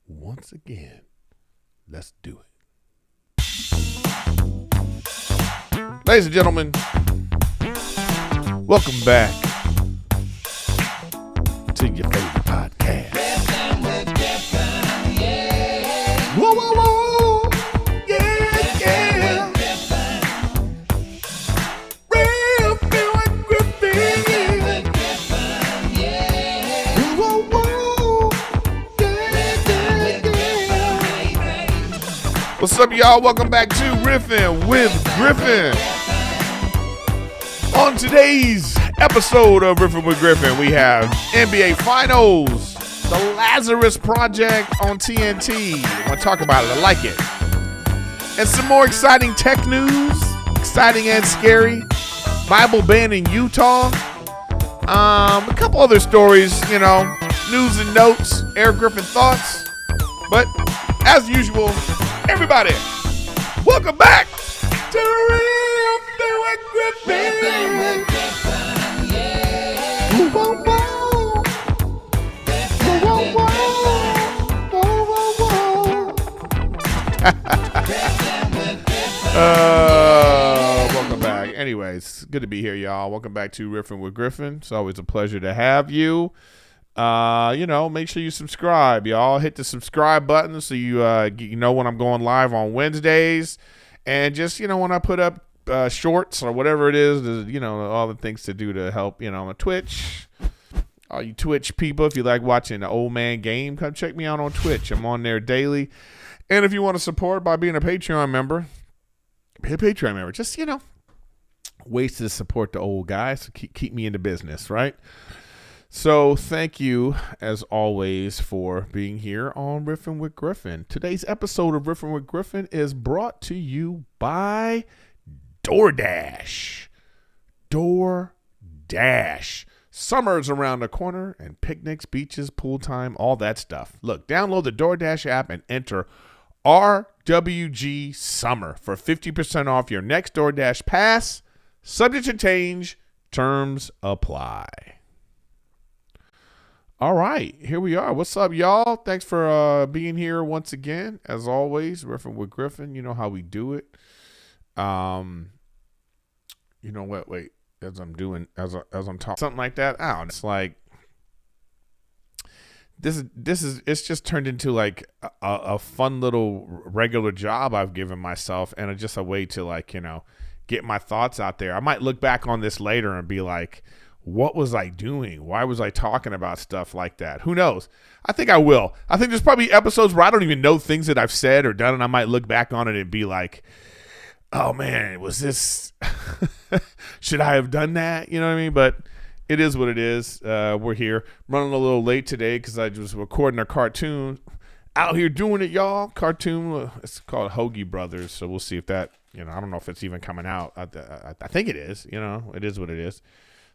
once again. Let's do it. Ladies and gentlemen, welcome back to your favorite podcast. Whoa, whoa, whoa. Yeah, yeah. Riffin with Griffin. Whoa, whoa. Yeah, yeah. What's up, y'all? Welcome back to Riffin with Griffin. On today's episode of Riffin with Griffin, we have NBA Finals, the Lazarus Project on TNT. I want to talk about it. I like it. And some more exciting tech news, exciting and scary. Bible ban in Utah. A couple other stories, news and notes, Erik Griffin thoughts. But as usual, everybody, welcome back to Riffin with Griffin. Welcome back. Anyways, good to be here, y'all. Welcome back to Riffin with Griffin. It's always a pleasure to have you. Make sure you subscribe, y'all. Hit the subscribe button so you know when I'm going live on Wednesdays. And just, when I put up shorts or whatever it is, all the things to do to help, on Twitch. All you Twitch people, if you like watching the old man game, come check me out on Twitch. I'm on there daily. And if you want to support by being a Patreon member, be a Patreon member. Just, ways to support the old guys to keep me in the business, right? So thank you, as always, for being here on Riffin with Griffin. Today's episode of Riffin with Griffin is brought to you by DoorDash. DoorDash. Summer's around the corner, and picnics, beaches, pool time, all that stuff. Look, download the DoorDash app and enter RWG Summer for 50% off your next DoorDash pass. Subject to change. Terms apply. All right, here we are. What's up, y'all? Thanks for being here once again. As always, Riffin with Griffin. You know how we do it. You know what? Wait, as I'm talking, something like that. I don't know. It's like it's just turned into like a fun little regular job I've given myself, and it's just a way to get my thoughts out there. I might look back on this later and be like, what was I doing? Why was I talking about stuff like that? Who knows? I think I will. I think there's probably episodes where I don't even know things that I've said or done, and I might look back on it and be like, oh man, was this, should I have done that? You know what I mean? But it is what it is. We're here. Running a little late today because I was recording a cartoon. Out here doing it, y'all. Cartoon. It's called Hoagie Brothers. So we'll see if that, I don't know if it's even coming out. I think it is. It is what it is.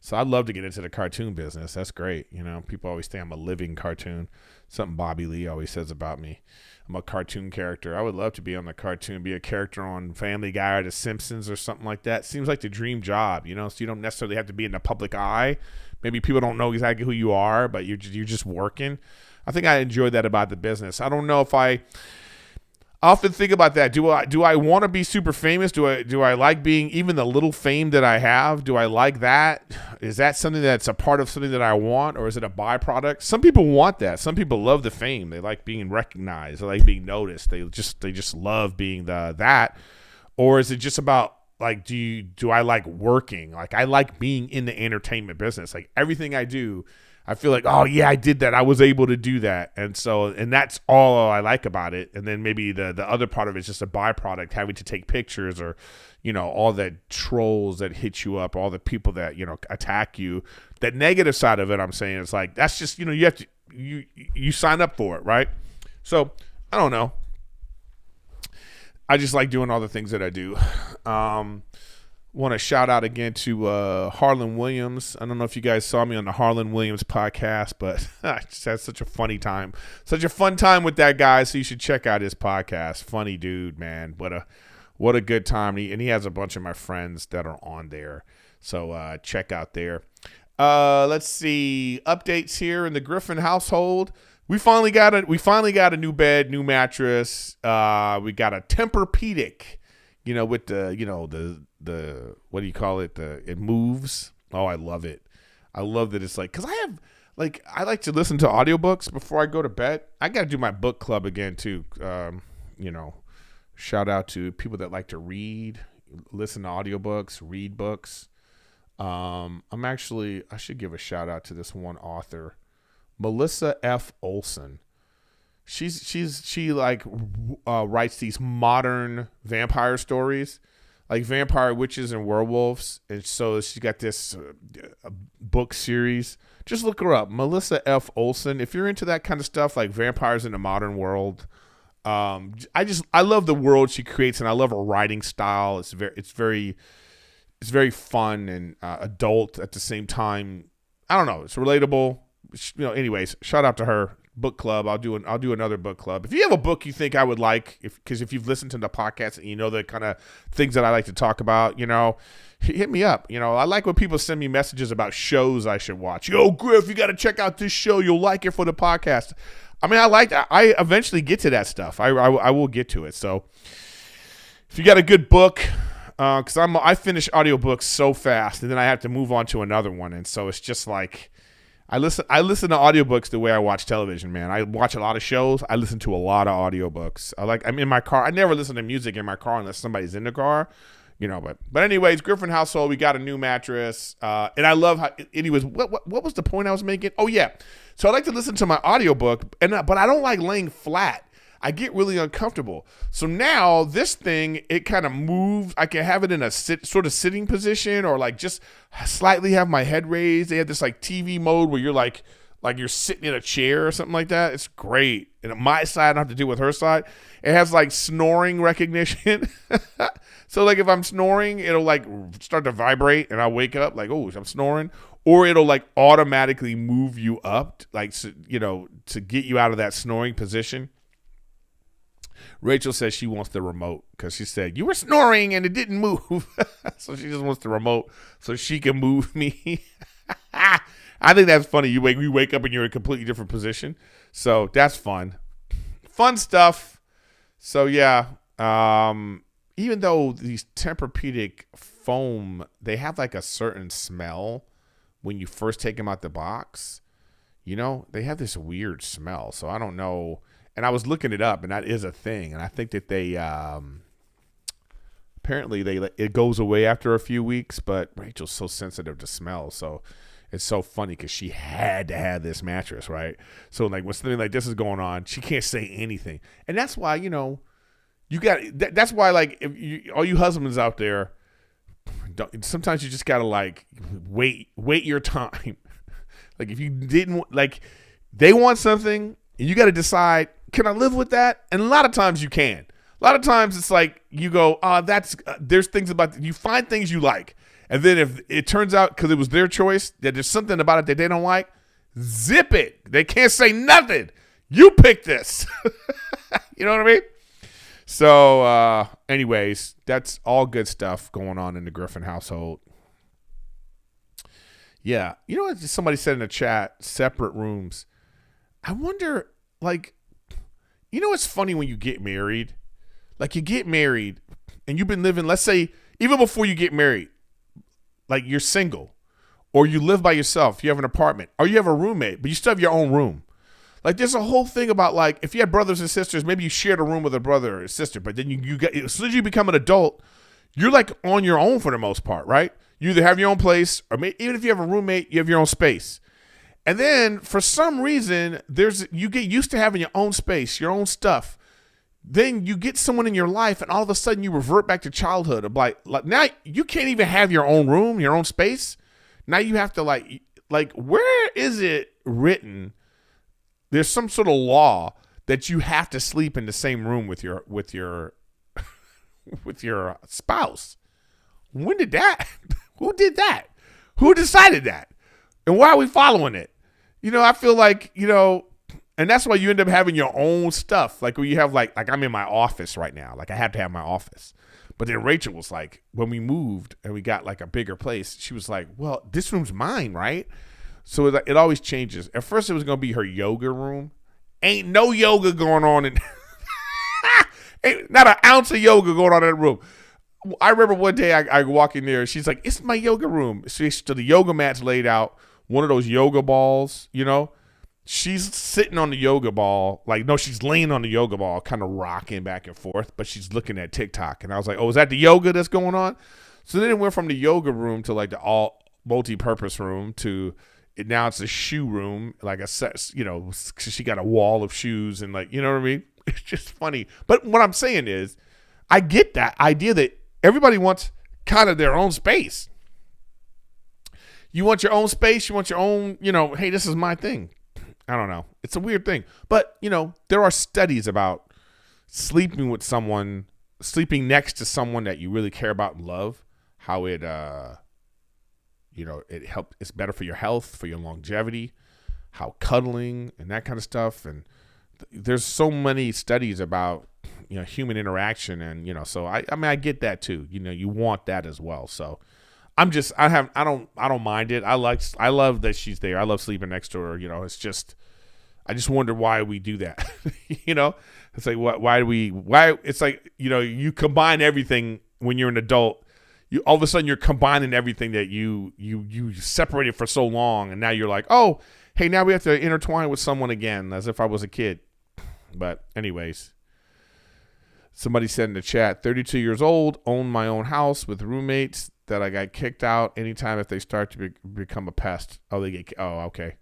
So I'd love to get into the cartoon business. That's great. People always think I'm a living cartoon. Something Bobby Lee always says about me. I'm a cartoon character. I would love to be on the cartoon, be a character on Family Guy or The Simpsons or something like that. Seems like the dream job, so you don't necessarily have to be in the public eye. Maybe people don't know exactly who you are, but you're just working. I think I enjoy that about the business. I don't know if I often think about that. Do I want to be super famous? Do I like being even the little fame that I have? Do I like that? Is that something that's a part of something that I want, or is it a byproduct? Some people want that. Some people love the fame. They like being recognized. They like being noticed. They just love being that. Or is it just about like do I like working? Like I like being in the entertainment business. Like everything I do, I feel like, oh yeah, I did that. I was able to do that. And that's all I like about it. And then maybe the other part of it is just a byproduct, having to take pictures or, all the trolls that hit you up, all the people that, attack you. That negative side of it, I'm saying, it's like, that's just, you have to, you sign up for it, right? So I don't know. I just like doing all the things that I do. Want to shout out again to Harlan Williams. I don't know if you guys saw me on the Harlan Williams podcast, but I just had such a funny time. Such a fun time with that guy, so you should check out his podcast. Funny dude, man. What a good time. And he has a bunch of my friends that are on there. So check out there. Let's see. Updates here in the Griffin household. We finally got a new bed, new mattress. We got a Tempur-Pedic, with the what do you call it? It moves. Oh, I love it. I love that it's like, because I like to listen to audiobooks before I go to bed. I got to do my book club again too. Shout out to people that like to read, listen to audiobooks, read books. I should give a shout out to this one author, Melissa F. Olson. She writes these modern vampire stories, like vampire witches and werewolves, and so she's got this book series. Just look her up, Melissa F. Olson. If you're into that kind of stuff, like vampires in the modern world, I love the world she creates, and I love her writing style. It's very fun and adult at the same time. I don't know. It's relatable. Anyways, shout out to her. Book club. I'll do another book club. If you have a book you think I would like, because if you've listened to the podcast and you know the kind of things that I like to talk about, hit me up. I like when people send me messages about shows I should watch. Yo, Griff, you got to check out this show. You'll like it for the podcast. I mean, I eventually get to that stuff. I will get to it. So if you got a good book, because I finish audiobooks so fast, and then I have to move on to another one, and so it's just like I listen to audiobooks the way I watch television, man. I watch a lot of shows. I listen to a lot of audiobooks. I'm in my car. I never listen to music in my car unless somebody's in the car, but anyways, Griffin household, we got a new mattress, and I love how. Anyways, what was the point I was making? Oh yeah, so I like to listen to my audiobook, but I don't like laying flat. I get really uncomfortable. So now this thing, it kind of moves. I can have it in a sort of sitting position, or like just slightly have my head raised. They have this like TV mode where you're like you're sitting in a chair or something like that. It's great. And on my side, I don't have to deal with her side. It has like snoring recognition. So like if I'm snoring, it'll like start to vibrate and I'll wake up like, oh, I'm snoring. Or it'll like automatically move you up, like, to get you out of that snoring position. Rachel says she wants the remote because she said, you were snoring and it didn't move. So she just wants the remote so she can move me. I think that's funny. You wake up and you're in a completely different position. So that's fun. Fun stuff. So yeah, even though these Tempur-Pedic foam, they have like a certain smell when you first take them out the box. They have this weird smell. So I don't know. And I was looking it up, and that is a thing. And I think that they apparently it goes away after a few weeks. But Rachel's so sensitive to smell, so it's so funny because she had to have this mattress, right? So like when something like this is going on, she can't say anything, and that's why you got. That's why like all you husbands out there, sometimes you just gotta like wait your time. Like if you didn't they want something. You got to decide, can I live with that? And a lot of times you can. A lot of times it's like you go, there's things about, you find things you like. And then if it turns out, because it was their choice, that there's something about it that they don't like, zip it. They can't say nothing. You pick this. You know what I mean? So anyways, that's all good stuff going on in the Griffin household. Yeah. You know what somebody said in the chat, separate rooms. I wonder, it's funny when you get married. Like, you get married, and you've been living, let's say, even before you get married, like, you're single, or you live by yourself, you have an apartment, or you have a roommate, but you still have your own room. Like, there's a whole thing about, like, if you had brothers and sisters, maybe you shared a room with a brother or a sister, but then you get, as soon as you become an adult, you're, like, on your own for the most part, right? You either have your own place, or even if you have a roommate, you have your own space. And then for some reason, you get used to having your own space, your own stuff. Then you get someone in your life, and all of a sudden you revert back to childhood. Of like now you can't even have your own room, your own space. Now you have to like where is it written? There's some sort of law that you have to sleep in the same room with your with your spouse. When did that? Who did that? Who decided that? And why are we following it? I feel like, and that's why you end up having your own stuff. Like when you have like I'm in my office right now. Like I have to have my office. But then Rachel was like, when we moved and we got like a bigger place, she was like, well, this room's mine, right? So it always changes. At first it was going to be her yoga room. Ain't no yoga going on in ain't not an ounce of yoga going on in that room. I remember one day I walk in there. She's like, "It's my yoga room." So the yoga mat's laid out. One of those yoga balls, you know. She's sitting on the yoga ball, like no, she's laying on the yoga ball, kind of rocking back and forth, but she's looking at TikTok. And I was like, "Oh, is that the yoga that's going on?" So then it went from the yoga room to like the all multi-purpose room to now it's a shoe room, like a set, you know, she got a wall of shoes and like, you know what I mean? It's just funny. But what I'm saying is, I get that idea that everybody wants kind of their own space. You want your own space. You want your own, you know, hey, this is my thing. I don't know. It's a weird thing. But, you know, there are studies about sleeping with someone, sleeping next to someone that you really care about and love, how it, you know, it's better for your health, for your longevity, how cuddling and that kind of stuff. And there's so many studies about, you know, human interaction. And, you know, so I mean, I get that too. You know, you want that as well. So I don't mind it. I love that she's there. I love sleeping next to her. You know, it's just, I just wonder why we do that. You know, it's like, why it's like, you know, you combine everything when you're an adult. You all of a sudden you're combining everything that you separated for so long. And now you're like, oh, hey, now we have to intertwine with someone again, as if I was a kid. But anyways, somebody said in the chat, 32 years old, own my own house with roommates that I got kicked out anytime if they start to become a pest. Oh, okay.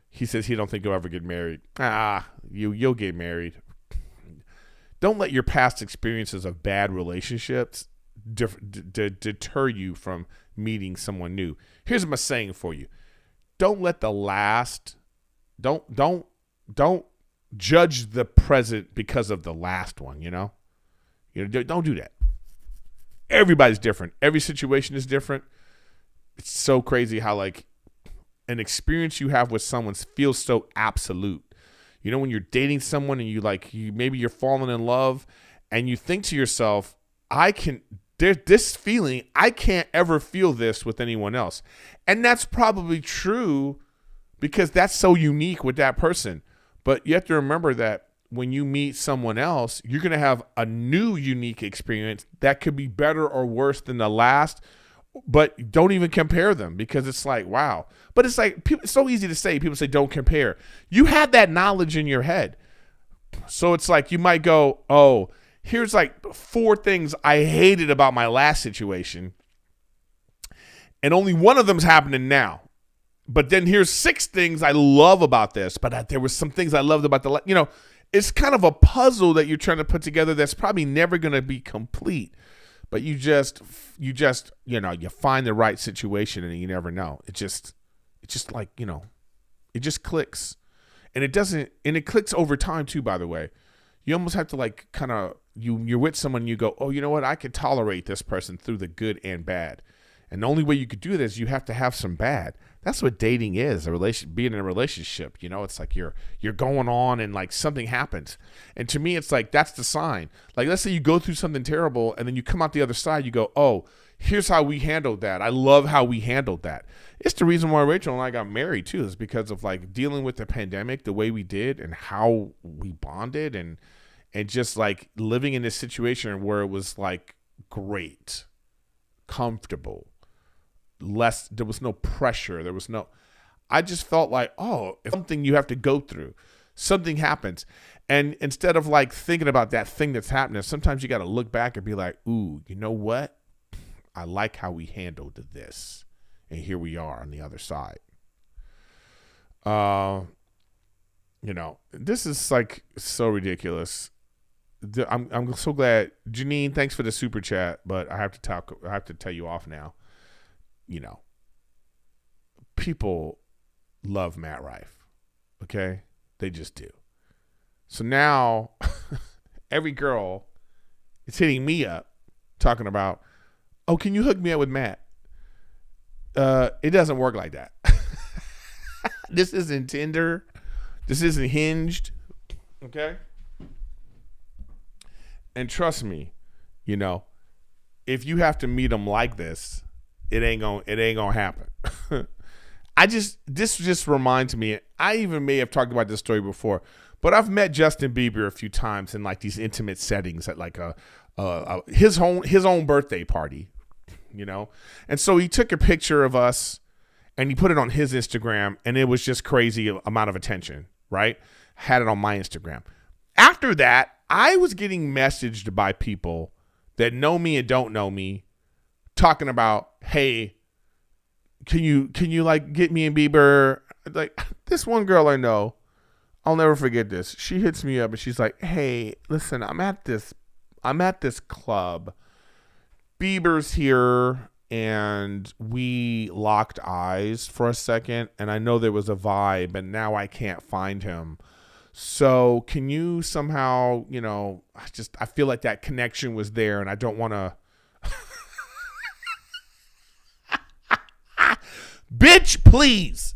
He says he don't think you'll ever get married. You'll get married. Don't let your past experiences of bad relationships deter you from meeting someone new. Here's my saying for you. Don't judge the present because of the last one, you know? Don't do that. Everybody's different. Every situation is different. It's so crazy how like an experience you have with someone feels so absolute. You know, when you're dating someone and maybe you're falling in love and you think to yourself, this feeling, I can't ever feel this with anyone else. And that's probably true because that's so unique with that person. But you have to remember that when you meet someone else, you're going to have a new unique experience that could be better or worse than the last, but don't even compare them because it's like, wow. But it's like, it's so easy to say. People say, don't compare. You had that knowledge in your head. So it's like, you might go, oh, here's like 4 things I hated about my last situation. And only one of them's happening now. But then here's 6 things I love about this. But there was some things I loved about it's kind of a puzzle that you're trying to put together that's probably never going to be complete. But you find the right situation and you never know. It's just like, it just clicks. And it clicks over time too, by the way. You almost have to like kind of, you're with someone and you go, oh, you know what? I can tolerate this person through the good and bad. And the only way you could do this, you have to have some bad. That's what dating is, being in a relationship. You know, it's like you're going on and like something happens. And to me, it's like, that's the sign. Like, let's say you go through something terrible and then you come out the other side, you go, oh, here's how we handled that. I love how we handled that. It's the reason why Rachel and I got married too, is because of like dealing with the pandemic the way we did and how we bonded and just like living in this situation where it was like great, comfortable. There was no pressure. I just felt like, oh, if something you have to go through, something happens. And instead of like thinking about that thing that's happening, sometimes you got to look back and be like, ooh, you know what? I like how we handled this. And here we are on the other side. This is like so ridiculous. I'm so glad. Janine, thanks for the super chat, but I have to tell you off now. People love Matt Rife. Okay? They just do. So now every girl is hitting me up talking about, oh, can you hook me up with Matt? It doesn't work like that. This isn't Tinder. This isn't Hinged. Okay? And trust me, if you have to meet them like this, it ain't gonna happen. This just reminds me, I even may have talked about this story before, But I've met Justin Bieber a few times in like these intimate settings at like his own birthday party, you know? And so he took a picture of us and he put it on his Instagram, and it was just crazy amount of attention, right? Had it on my Instagram. After that, I was getting messaged by people that know me and don't know me talking about, hey, can you like get me and Bieber? Like, this one girl I know, I'll never forget this. She hits me up and she's like, hey, listen, I'm at this club. Bieber's here, and we locked eyes for a second, and I know there was a vibe, and now I can't find him. So can you somehow, you know, I feel like that connection was there, and I don't want to. Bitch, please.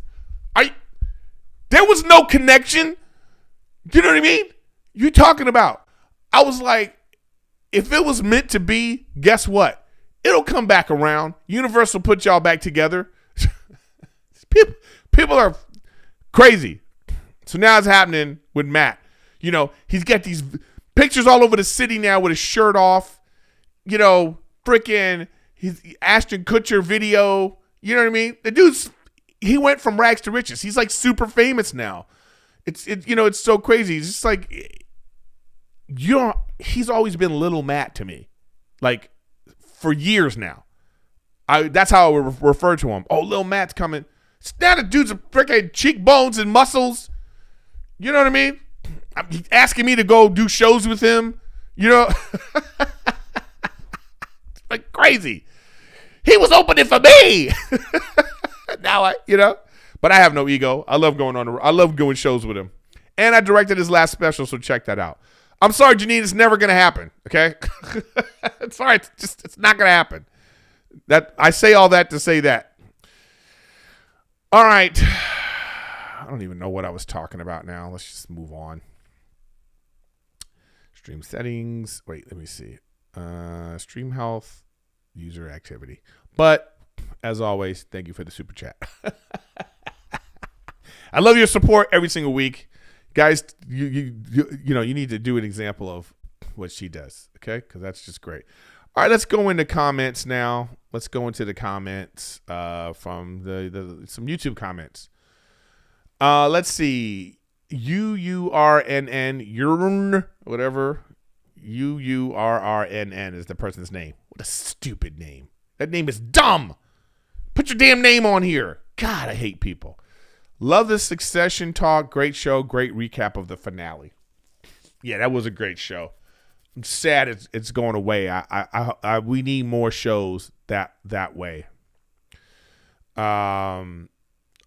There was no connection. You know what I mean? You talking about? I was like, if it was meant to be, guess what? It'll come back around. Universe will put y'all back together. People are crazy. So now it's happening with Matt. You know, he's got these pictures all over the city now with his shirt off. You know, freaking his Ashton Kutcher video. You know what I mean? The dude's, he went from rags to riches. He's like super famous now. It's so crazy. It's just like, he's always been Little Matt to me. Like, for years now. That's how I would refer to him. Oh, Lil Matt's coming. Now the dude's a freaking cheekbones and muscles. You know what I mean? He's asking me to go do shows with him. You know? Like crazy. He was opening for me. Now but I have no ego. I love going shows with him. And I directed his last special, so check that out. I'm sorry, Janine, it's never going to happen, okay? Sorry, it's not going to happen. That I say all that to say that. All right. I don't even know what I was talking about now. Let's just move on. Stream settings. Wait, let me see. Stream health, user activity. But as always, thank you for the super chat. I love your support every single week. Guys, you need to do an example of what she does, okay? Because that's just great. All right, let's go into comments now. Let's go into the comments from some YouTube comments. Let's see. UURNN, whatever. UURRNN is the person's name. What a stupid name. That name is dumb. Put your damn name on here. God, I hate people. Love the Succession talk. Great show. Great recap of the finale. Yeah, that was a great show. I'm sad it's going away. We need more shows that way. I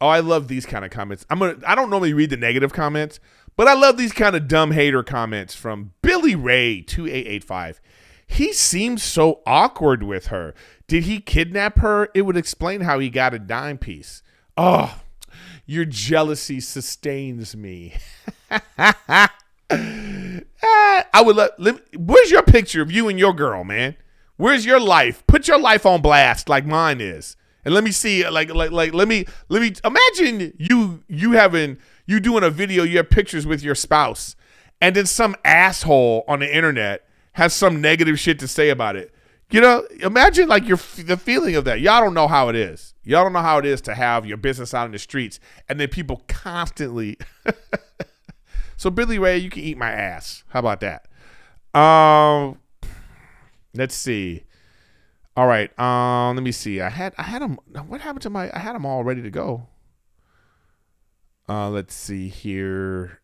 love these kind of comments. I don't normally read the negative comments, but I love these kind of dumb hater comments from Billy Ray 2885. He seems so awkward with her. Did he kidnap her? It would explain how he got a dime piece. Oh, your jealousy sustains me. Where's your picture of you and your girl, man? Where's your life? Put your life on blast like mine is. And let me see, let me imagine you doing a video, you have pictures with your spouse, and then some asshole on the internet has some negative shit to say about it. You know, imagine like the feeling of that. Y'all don't know how it is. Y'all don't know how it is to have your business out in the streets and then people constantly. So Billy Ray, you can eat my ass. How about that? Let's see. All right. Let me see. I had them. What happened to I had them all ready to go. Let's see here.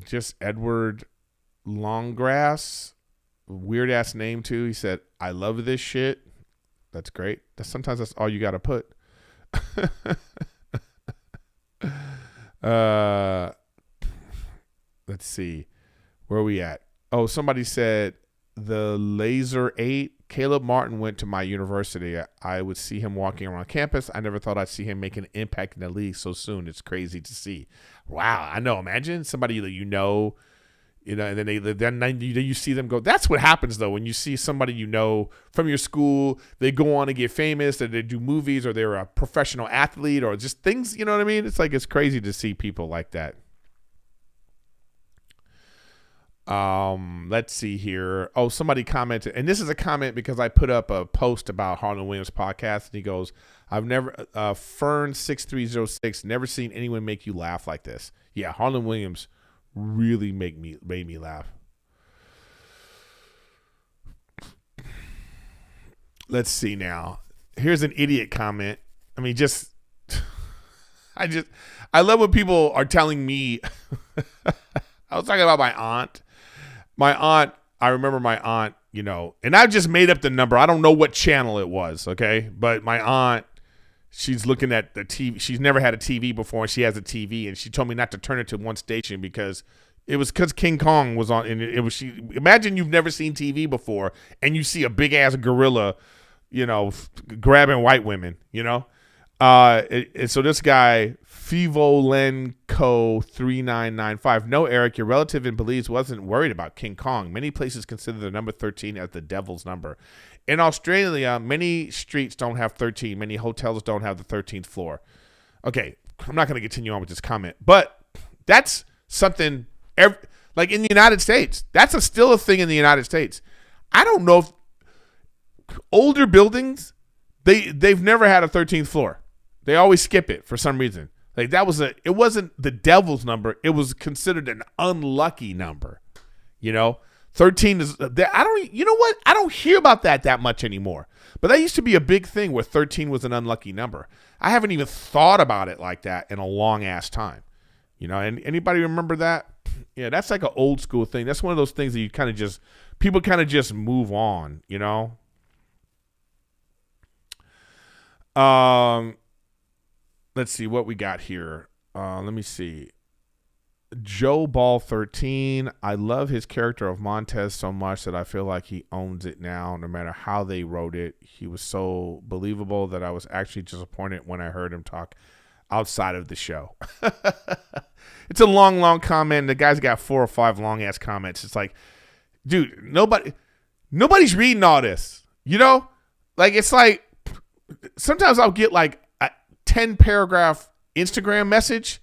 Just Edward Longgrass. Weird ass name too. He said, "I love this shit." That's great. Sometimes that's all you got to put. Let's see. Where are we at? Oh, somebody said the Laser 8. Caleb Martin went to my university. I would see him walking around campus. I never thought I'd see him make an impact in the league so soon. It's crazy to see. Wow. I know. Imagine somebody that you know And then you see them go. That's what happens though when you see somebody from your school. They go on to get famous, or they do movies, or they're a professional athlete, or just things. You know what I mean? It's like it's crazy to see people like that. Let's see here. Oh, somebody commented, and this is a comment because I put up a post about Harlan Williams podcast, and he goes, "I've never Fern6306 never seen anyone make you laugh like this." Yeah, Harlan Williams really made me laugh. Let's see now. Here's an idiot comment. I mean, I love when people are telling me. I was talking about my aunt. I remember my aunt, and I just made up the number. I don't know what channel it was, okay? But my aunt, she's looking at the TV. She's never had a TV before, and she has a TV, and she told me not to turn it to one station because King Kong was on, and it was imagine you've never seen TV before, and you see a big-ass gorilla, grabbing white women, so this guy, Fivolenco3995. No, Eric, your relative in Belize wasn't worried about King Kong. Many places consider the number 13 as the devil's number. In Australia, many streets don't have 13. Many hotels don't have the 13th floor. Okay, I'm not going to continue on with this comment, but that's something like in the United States. That's still a thing in the United States. I don't know if older buildings, they've never had a 13th floor. They always skip it for some reason. Like it wasn't the devil's number. It was considered an unlucky number. 13 is, you know what? I don't hear about that much anymore. But that used to be a big thing where 13 was an unlucky number. I haven't even thought about it like that in a long ass time. And anybody remember that? Yeah, that's like an old school thing. That's one of those things that people kind of just move on, Let's see what we got here. Let me see. Joe Ball 13. I love his character of Montez so much that I feel like he owns it now, no matter how they wrote it. He was so believable that I was actually disappointed when I heard him talk outside of the show. It's a long comment. The guy's got 4 or 5 long ass comments. It's like, dude, nobody's reading all this. Like it's like sometimes I'll get like a 10 paragraph Instagram message,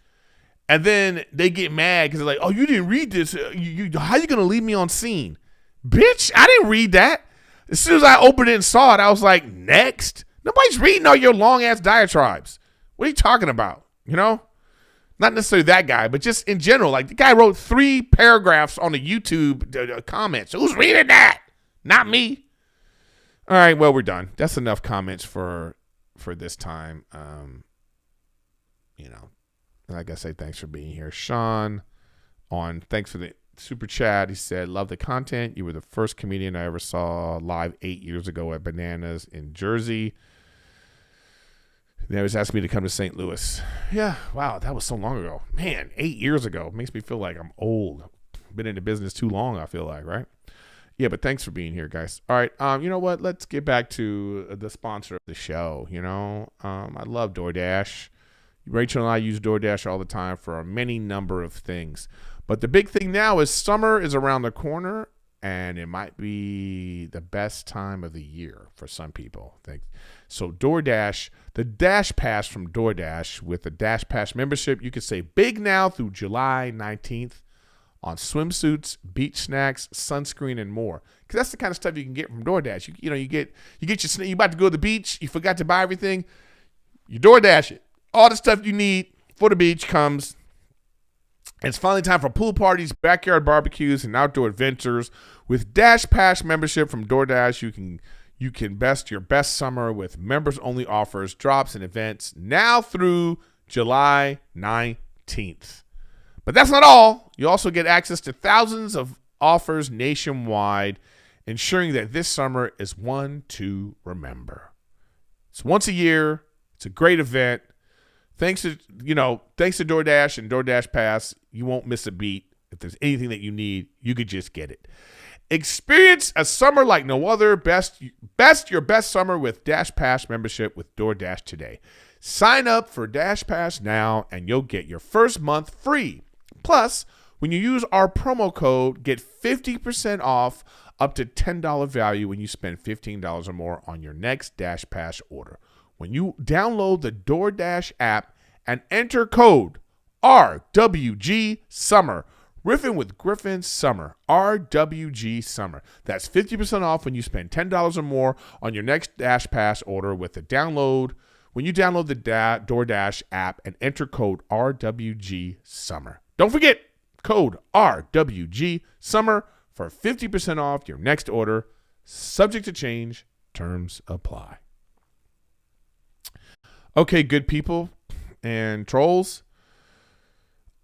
and then they get mad because they're like, "Oh, you didn't read this. How you gonna leave me on scene, bitch? I didn't read that." As soon as I opened it and saw it, I was like, "Next." Nobody's reading all your long ass diatribes. What are you talking about? Not necessarily that guy, but just in general. Like the guy wrote 3 paragraphs on the YouTube comments. Who's reading that? Not me. All right, well, we're done. That's enough comments for this time. Like I say, thanks for being here. Sean, thanks for the super chat. He said, love the content. You were the first comedian I ever saw live 8 years ago at Bananas in Jersey. They always asked me to come to St. Louis. Yeah, wow, that was so long ago. Man, 8 years ago. Makes me feel like I'm old. Been in the business too long, I feel like, right? Yeah, but thanks for being here, guys. All right, you know what? Let's get back to the sponsor of the show, I love DoorDash. Rachel and I use DoorDash all the time for a many number of things. But the big thing now is summer is around the corner, and it might be the best time of the year for some people. So DoorDash, the Dash Pass from DoorDash, with the Dash Pass membership, you can save big now through July 19th on swimsuits, beach snacks, sunscreen, and more. Because that's the kind of stuff you can get from DoorDash. You about to go to the beach, you forgot to buy everything, you DoorDash it. All the stuff you need for the beach comes. It's finally time for pool parties, backyard barbecues, and outdoor adventures. With Dash Pass membership from DoorDash, you can best your best summer with members-only offers, drops, and events now through July 19th. But that's not all. You also get access to thousands of offers nationwide, ensuring that this summer is one to remember. It's once a year. It's a great event. Thanks to DoorDash and DoorDash Pass, you won't miss a beat. If there's anything that you need, you could just get it. Experience a summer like no other. Best your best summer with Dash Pass membership with DoorDash today. Sign up for Dash Pass now, and you'll get your first month free. Plus, When you use our promo code, get 50% off up to $10 value when you spend $15 or more on your next Dash Pass order. When you download the DoorDash app and enter code RWG Summer, Riffin with Griffin Summer, RWG Summer. That's 50% off when you spend $10 or more on your next Dash Pass order with the download. When you download the DoorDash app and enter code RWG Summer. Don't forget, code RWG Summer for 50% off your next order. Subject to change. Terms apply. Okay, good people and trolls.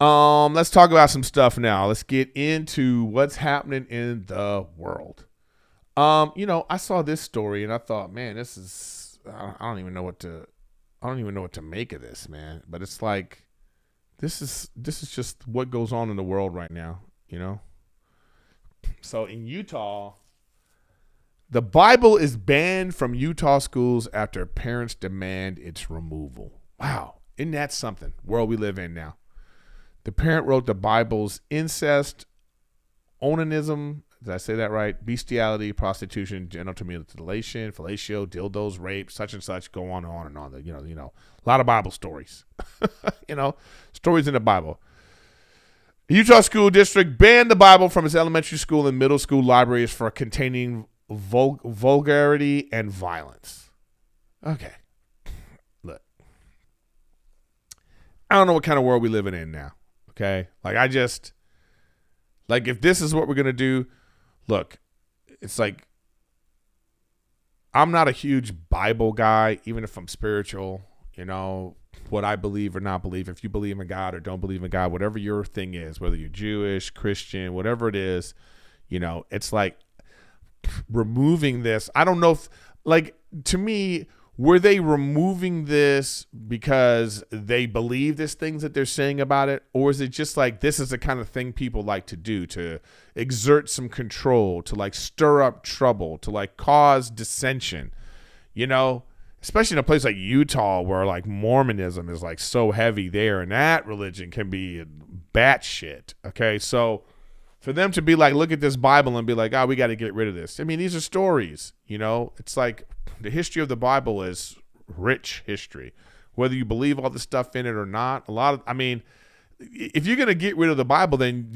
Let's talk about some stuff now. Let's get into what's happening in the world. I saw this story and I thought, man, this is I don't even know what to make of this, man. But it's like this is just what goes on in the world right now, So in Utah, the Bible is banned from Utah schools after parents demand its removal. Wow, isn't that something? World we live in now. The parent wrote the Bible's incest, onanism, did I say that right? Bestiality, prostitution, genital mutilation, fellatio, dildos, rape, such and such, go on and on and on. A lot of Bible stories. Stories in the Bible. The Utah School District banned the Bible from its elementary school and middle school libraries for containing vulgarity and violence. Okay. Look. I don't know what kind of world we're living in now. Okay. If this is what we're going to do, look, it's like, I'm not a huge Bible guy, even if I'm spiritual, what I believe or not believe. If you believe in God or don't believe in God, whatever your thing is, whether you're Jewish, Christian, whatever it is, it's like removing this. I don't know if, to me, were they removing this because they believe this things that they're saying about it? Or is it just like, this is the kind of thing people like to do, to exert some control, to stir up trouble, to cause dissension, especially in a place like Utah where Mormonism is so heavy there, and that religion can be batshit. Okay. So for them to be look at this Bible and be we got to get rid of this. I mean, these are stories, it's like the history of the Bible is rich history, whether you believe all the stuff in it or not. If you're going to get rid of the Bible, then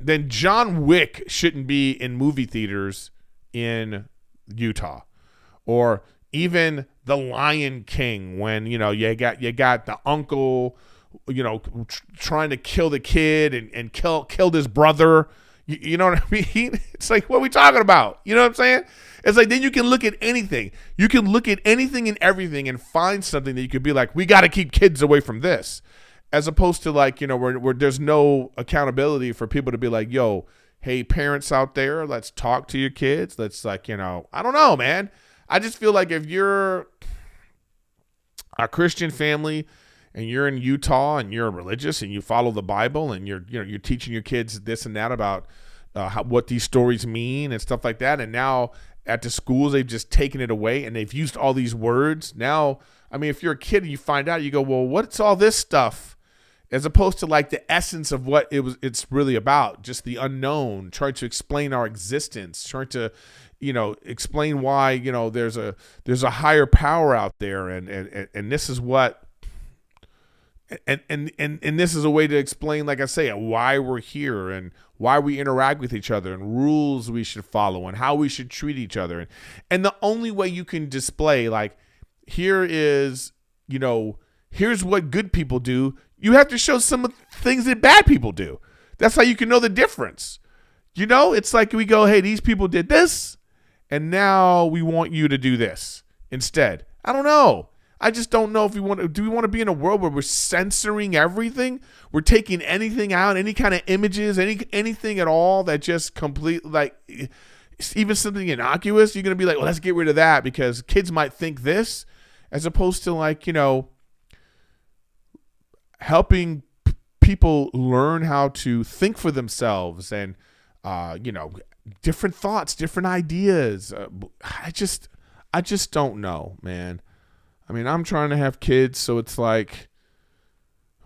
then John Wick shouldn't be in movie theaters in Utah, or even The Lion King, when, you got the uncle, trying to kill the kid and killed his brother. You know what I mean? It's like, what are we talking about? You know what I'm saying? It's like, then you can look at anything. You can look at anything and everything and find something that you could be like, we got to keep kids away from this. As opposed to where there's no accountability for people to be like, yo, hey, parents out there, let's talk to your kids. Let's I don't know, man. I just feel like if you're a Christian family and you're in Utah and you're religious and you follow the Bible and you're teaching your kids this and that about what these stories mean and stuff like that, and now at the schools they've just taken it away and they've used all these words. Now, if you're a kid and you find out, you go, well, what's all this stuff? As opposed to the essence of what it's really about, just the unknown, trying to explain our existence, trying to explain why there's a higher power out there, and this is what. And this is a way to explain, like I say, why we're here and why we interact with each other and rules we should follow and how we should treat each other. And the only way you can display, here's what good people do, you have to show some of the things that bad people do. That's how you can know the difference. It's like we go, hey, these people did this, and now we want you to do this instead. I don't know. I just don't know if we want to be in a world where we're censoring everything? We're taking anything out, any kind of images, anything at all that just even something innocuous. You're going to be like, well, let's get rid of that because kids might think this, as opposed to helping people learn how to think for themselves and, different thoughts, different ideas. I just don't know, man. I'm trying to have kids, so it's like,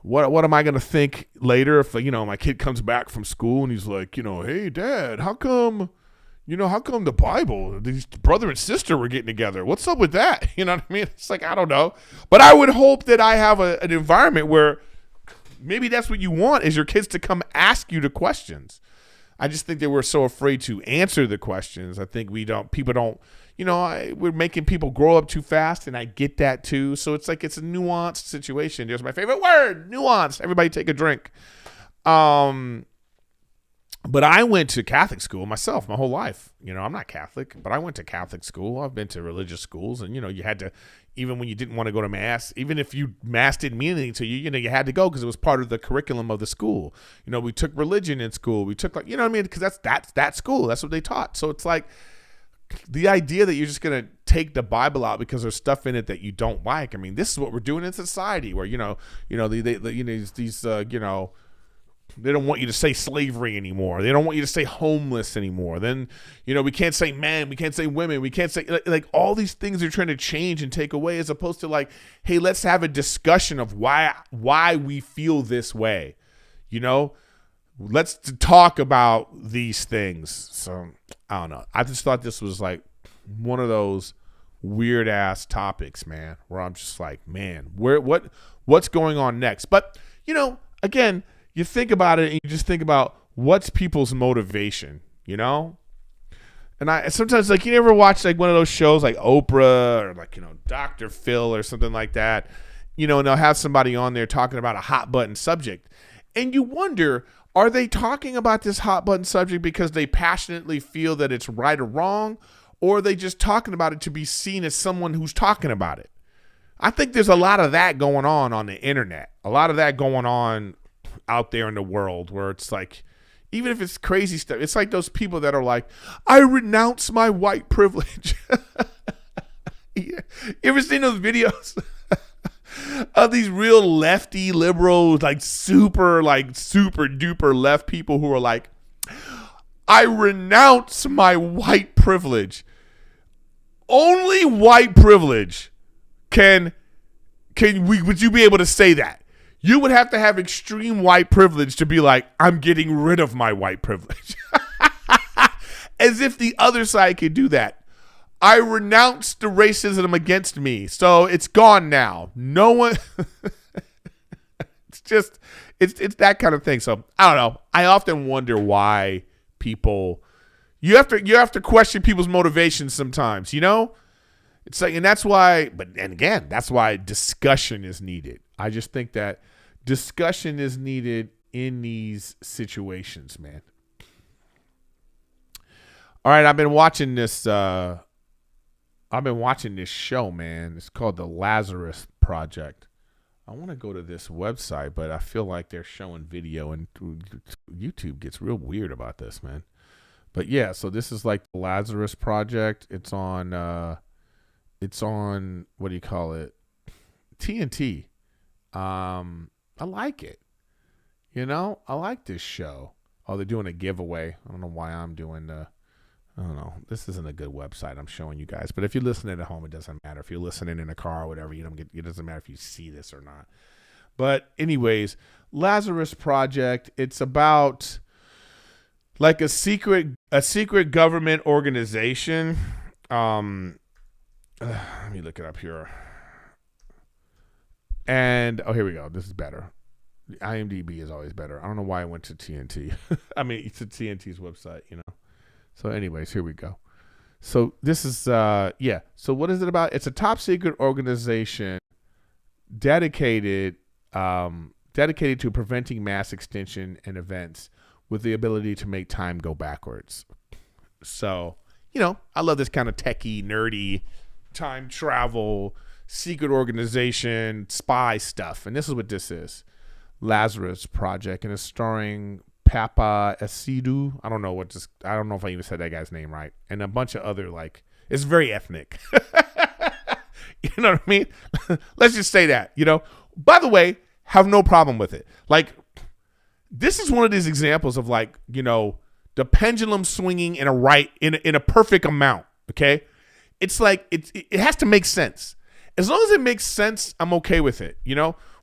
what am I going to think later if, my kid comes back from school and he's like, hey, Dad, how come the Bible, these brother and sister were getting together? What's up with that? You know what I mean? It's like, I don't know. But I would hope that I have an environment where maybe that's what you want, is your kids to come ask you the questions. I just think that we're so afraid to answer the questions. I think people don't, we're making people grow up too fast, and I get that too. So it's like, it's a nuanced situation. There's my favorite word, nuance. Everybody take a drink. But I went to Catholic school myself my whole life. I'm not Catholic, but I went to Catholic school. I've been to religious schools, and, you had to, even when you didn't want to go to Mass, even if Mass didn't mean anything to you, you had to go because it was part of the curriculum of the school. We took religion in school. We took, because that's that school. That's what they taught. So it's like the idea that you're just going to take the Bible out because there's stuff in it that you don't like. I mean, this is what we're doing in society where, they don't want you to say slavery anymore. They don't want you to say homeless anymore. Then, we can't say men, we can't say women, we can't say like all these things they're trying to change and take away, as opposed to like, hey, let's have a discussion of why we feel this way. Let's talk about these things. So I don't know. I just thought this was like one of those weird ass topics, man, where I'm just like, man, what's going on next? But, again, you think about it and you just think about what's people's motivation, And I sometimes, like, you ever watch like one of those shows like Oprah or like, Dr. Phil or something like that, and they'll have somebody on there talking about a hot button subject. And you wonder, are they talking about this hot button subject because they passionately feel that it's right or wrong? Or are they just talking about it to be seen as someone who's talking about it? I think there's a lot of that going on the internet. A lot of that going on out there in the world, where it's like, even if it's crazy stuff, it's like those people that are like, I renounce my white privilege. You ever seen those videos of these real lefty liberals, like super duper left people who are like, I renounce my white privilege. Only white privilege would you be able to say that? You would have to have extreme white privilege to be like, I'm getting rid of my white privilege. As if the other side could do that. I renounce the racism against me, so it's gone now. No one. It's that kind of thing. So I don't know. I often wonder why people. You have to question people's motivations sometimes. It's like, and that's why. And again, that's why discussion is needed. I just think that discussion is needed in these situations, man. All right, I've been watching this show, man. It's called the Lazarus Project. I want to go to this website, but I feel like they're showing video, and YouTube gets real weird about this, man. But yeah, so this is like the Lazarus Project. It's on what do you call it? TNT. I like it. I like this show. Oh, they're doing a giveaway. I don't know why I'm doing I don't know. This isn't a good website I'm showing you guys. But if you're listening at home, it doesn't matter. If you're listening in a car or whatever, it doesn't matter if you see this or not. But anyways, Lazarus Project, it's about like a secret government organization. Let me look it up here. And here we go. This is better. IMDb is always better. I don't know why I went to TNT. I mean, it's TNT's website, So anyways, here we go. So this is, So what is it about? It's a top secret organization dedicated to preventing mass extinction and events with the ability to make time go backwards. So, I love this kind of techie, nerdy, time travel, secret organization, spy stuff. And this is what this is. Lazarus Project, and it's starring Papa Esidu. I don't know if I even said that guy's name right. And a bunch of other, it's very ethnic. You know what I mean? Let's just say that, By the way, have no problem with it. This is one of these examples of the pendulum swinging in a perfect amount. Okay. It's like, it has to make sense. As long as it makes sense, I'm okay with it.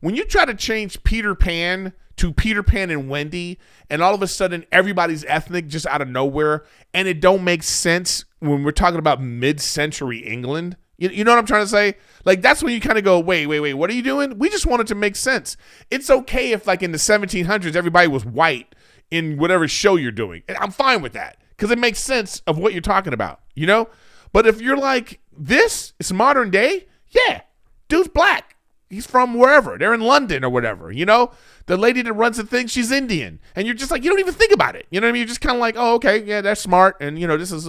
When you try to change Peter Pan to Peter Pan and Wendy, and all of a sudden everybody's ethnic just out of nowhere, and it don't make sense when we're talking about mid-century England. You know what I'm trying to say? Like, that's when you kind of go, wait, what are you doing? We just want it to make sense. It's okay if, like, in the 1700s, everybody was white in whatever show you're doing. And I'm fine with that because it makes sense of what you're talking about, you know? But if you're like, this is modern day, yeah, dude's black. He's from wherever. They're in London or whatever, you know? The lady that runs the thing, she's Indian. And you're just like, you don't even think about it. You know what I mean? You're just kind of like, oh, okay, yeah, that's smart. And, you know, this is,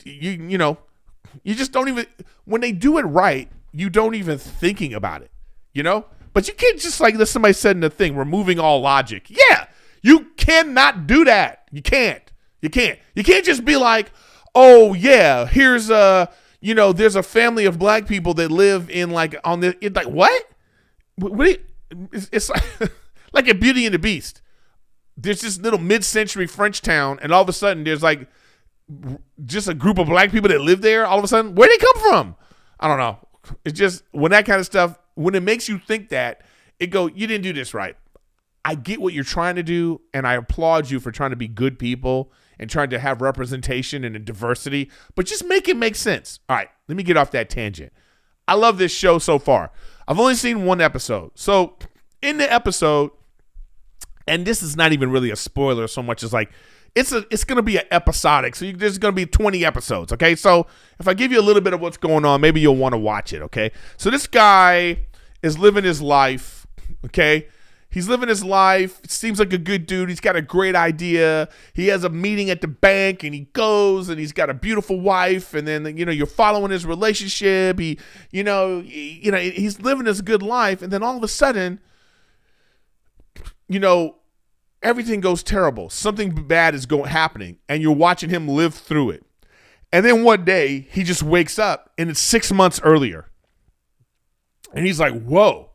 you know, you just don't even, when they do it right, you don't even thinking about it, you know? But you can't just like, somebody said in the thing, removing all logic. Yeah, you cannot do that. You can't. You can't just be like, oh yeah, here's you know, there's a family of black people that live in like on the, it's like, what? It's like, like a Beauty and the Beast. There's this little mid-century French town, and all of a sudden there's like just a group of black people that live there. All of a sudden, where'd they come from? I don't know. It's just when that kind of stuff, when it makes you think that, it go, you didn't do this right. I get what you're trying to do, and I applaud you for trying to be good people and trying to have representation and a diversity, but just make it make sense. All right, let me get off that tangent. I love this show so far. I've only seen one episode. So in the episode, and this is not even really a spoiler so much as like, it's going to be an episodic. So there's going to be 20 episodes, okay? So if I give you a little bit of what's going on, maybe you'll want to watch it, okay? So this guy is living his life, okay? He's living his life. Seems like a good dude. He's got a great idea. He has a meeting at the bank, and he goes, and he's got a beautiful wife. And then, you know, you're following his relationship. He's living his good life. And then all of a sudden, you know, everything goes terrible. Something bad is happening, and you're watching him live through it. And then one day, he just wakes up, and it's 6 months earlier. And he's like, whoa.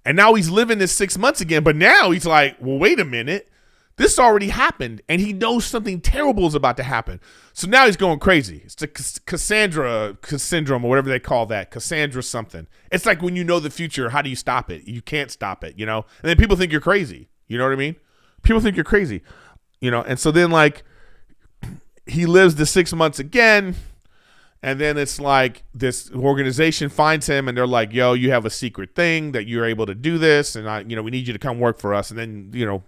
And now he's living this 6 months again. But now he's like, well, wait a minute. This already happened. And he knows something terrible is about to happen. So now he's going crazy. It's the Cassandra syndrome or whatever they call that. Cassandra something. It's like when you know the future, how do you stop it? You can't stop it, you know? And then people think you're crazy. You know what I mean? People think you're crazy, you know? And so then like he lives the 6 months again. And then it's like this organization finds him and they're like, yo, you have a secret thing that you're able to do this. And we need you to come work for us. And then, you know,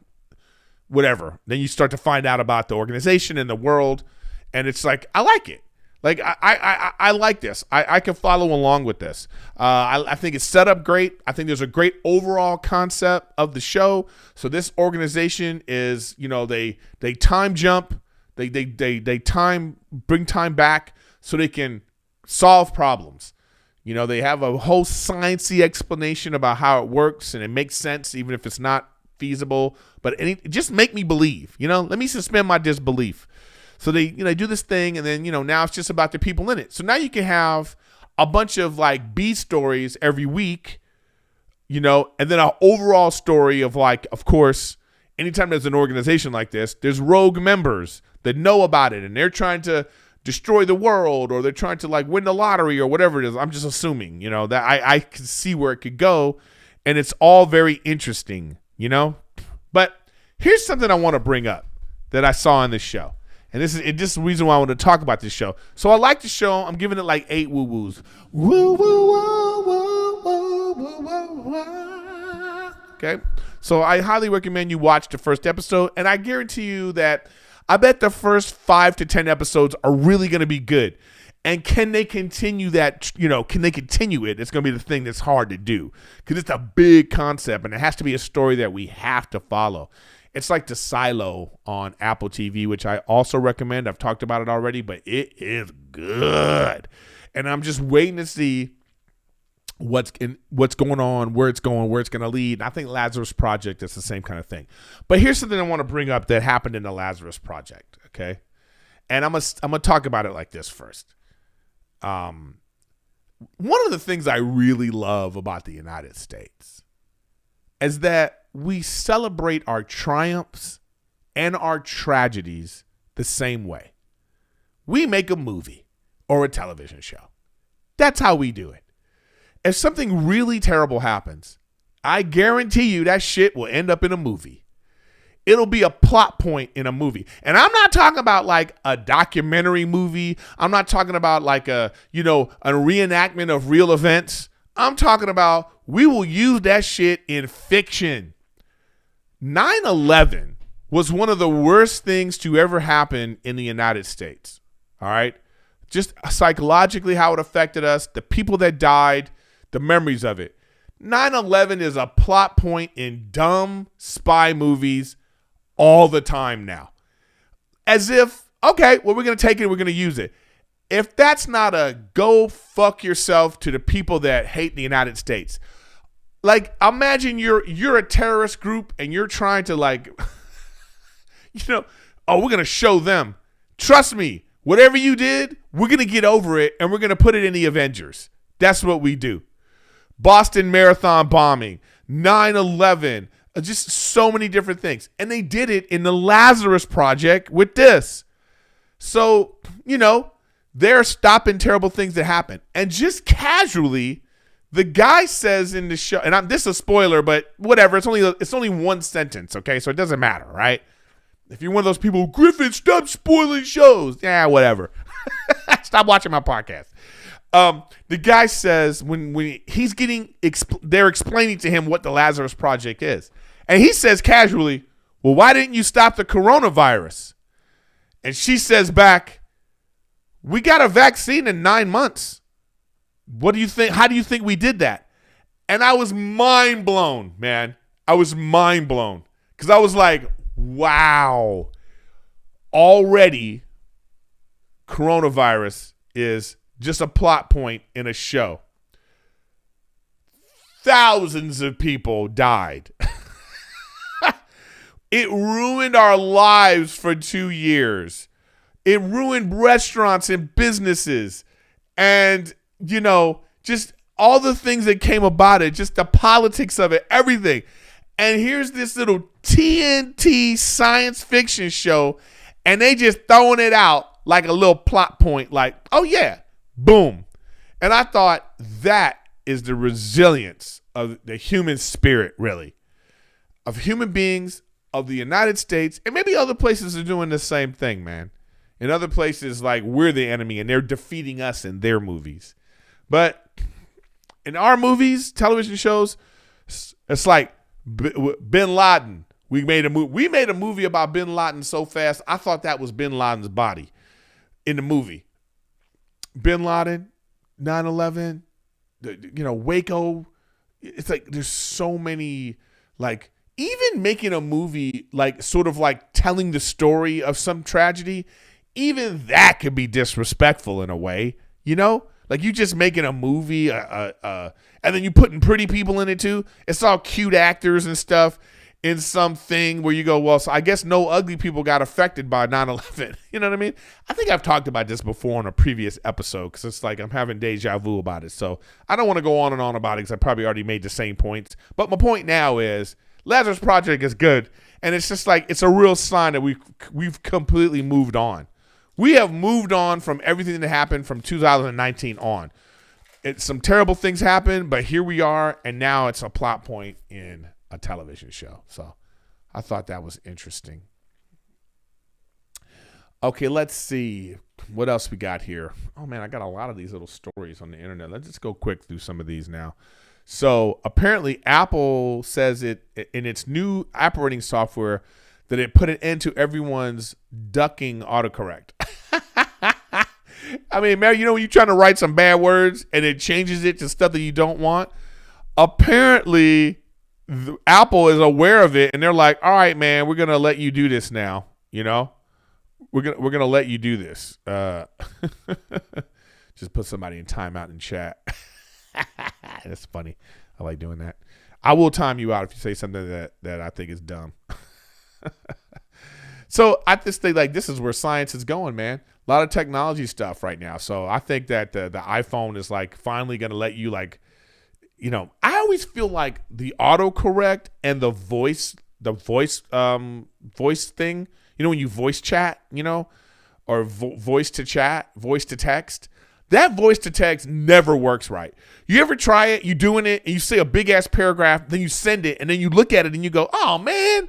whatever. Then you start to find out about the organization and the world. And it's like, I like it. Like, I like this. I can follow along with this. I think it's set up great. I think there's a great overall concept of the show. So this organization is, you know, they time jump. They bring time back so they can solve problems. You know, they have a whole sciencey explanation about how it works, and it makes sense even if it's not feasible. But it just make me believe, you know, let me suspend my disbelief. So they, you know, do this thing, and then, you know, now it's just about the people in it. So now you can have a bunch of like B stories every week, you know, and then an overall story of like, of course, anytime there's an organization like this, there's rogue members that know about it, and they're trying to destroy the world, or they're trying to like win the lottery or whatever it is. I'm just assuming, you know, that I can see where it could go, and it's all very interesting, you know. But here's something I want to bring up that I saw in this show, and this is the reason why I want to talk about this show. So I like the show. I'm giving it like 8 woo-woos. Woo, woo, woo, woo, woo, woo, woo, woo. Okay, so I highly recommend you watch the first episode, and I guarantee you that I bet the first 5 to 10 episodes are really going to be good. And can they continue that, you know, can they continue it? It's going to be the thing that's hard to do, because it's a big concept, and it has to be a story that we have to follow. It's like The Silo on Apple TV, which I also recommend. I've talked about it already, but it is good. And I'm just waiting to see what's going on, where it's going to lead. And I think Lazarus Project is the same kind of thing. But here's something I want to bring up that happened in the Lazarus Project, okay? And I'm gonna talk about it like this first. One of the things I really love about the United States is that we celebrate our triumphs and our tragedies the same way. We make a movie or a television show. That's how we do it. if something really terrible happens, I guarantee you that shit will end up in a movie. It'll be a plot point in a movie. And I'm not talking about like a documentary movie. I'm not talking about like a reenactment of real events. I'm talking about we will use that shit in fiction. 9/11 was one of the worst things to ever happen in the United States. All right? Just psychologically how it affected us, the people that died, the memories of it. 9/11 is a plot point in dumb spy movies all the time now. As if, okay, well, we're going to take it, we're going to use it. If that's not a go fuck yourself to the people that hate the United States. Like, imagine you're a terrorist group and you're trying to like, we're going to show them. Trust me, whatever you did, we're going to get over it and we're going to put it in the Avengers. That's what we do. Boston Marathon bombing, 9/11, just so many different things. And they did it in the Lazarus Project with this. So, they're stopping terrible things that happen. And just casually, the guy says in the show, and this is a spoiler, but whatever, it's only one sentence, okay? So it doesn't matter, right? If you're one of those people, Griffin, stop spoiling shows. Yeah, whatever. Stop watching my podcast. The guy says when he's they're explaining to him what the Lazarus Project is. And he says casually, well, why didn't you stop the coronavirus? And she says back, we got a vaccine in 9 months. What do you think? How do you think we did that? And I was mind blown, man. I was mind blown because I was like, wow, already coronavirus is just a plot point in a show. Thousands of people died. It ruined our lives for 2 years. It ruined restaurants and businesses and, just all the things that came about it, just the politics of it, everything. And here's this little TNT science fiction show, and they just throwing it out like a little plot point, like, oh, yeah, boom. And I thought that is the resilience of the human spirit, really, of human beings, of the United States, and maybe other places are doing the same thing, man. In other places, like, we're the enemy, and they're defeating us in their movies. But in our movies, television shows, it's like Bin Laden. We made a movie about Bin Laden so fast, I thought that was Bin Laden's body in the movie. Bin Laden, 9/11, Waco. It's like there's so many, like, even making a movie, like, sort of like telling the story of some tragedy, even that could be disrespectful in a way, Like, you just making a movie, and then you putting pretty people in it too. It's all cute actors and stuff in something where you go, well, so I guess no ugly people got affected by 9/11. You know what I mean? I think I've talked about this before on a previous episode because it's like I'm having deja vu about it. So I don't want to go on and on about it because I probably already made the same points. But my point now is Lazarus Project is good. And it's just like, it's a real sign that we've completely moved on. We have moved on from everything that happened from 2019 on. Some terrible things happened, but here we are, and now it's a plot point in a television show. So I thought that was interesting. Okay, let's see. What else we got here? Oh, man, I got a lot of these little stories on the internet. Let's just go quick through some of these now. So apparently Apple says it in its new operating software that it put an end to everyone's ducking autocorrect. I mean, man, when you're trying to write some bad words and it changes it to stuff that you don't want, apparently Apple is aware of it and they're like, all right, man, we're going to let you do this now. We're going to let you do this. Just put somebody in timeout in chat. That's funny. I like doing that. I will time you out if you say something that I think is dumb. So I just think like this is where science is going, man. A lot of technology stuff right now. So I think that the iPhone is like finally going to let you like, I always feel like the autocorrect and the voice thing, when you voice chat, or voice to chat, voice to text, That voice to text never works right. You ever try it? You doing it and you say a big ass paragraph, then you send it and then you look at it and you go, oh man,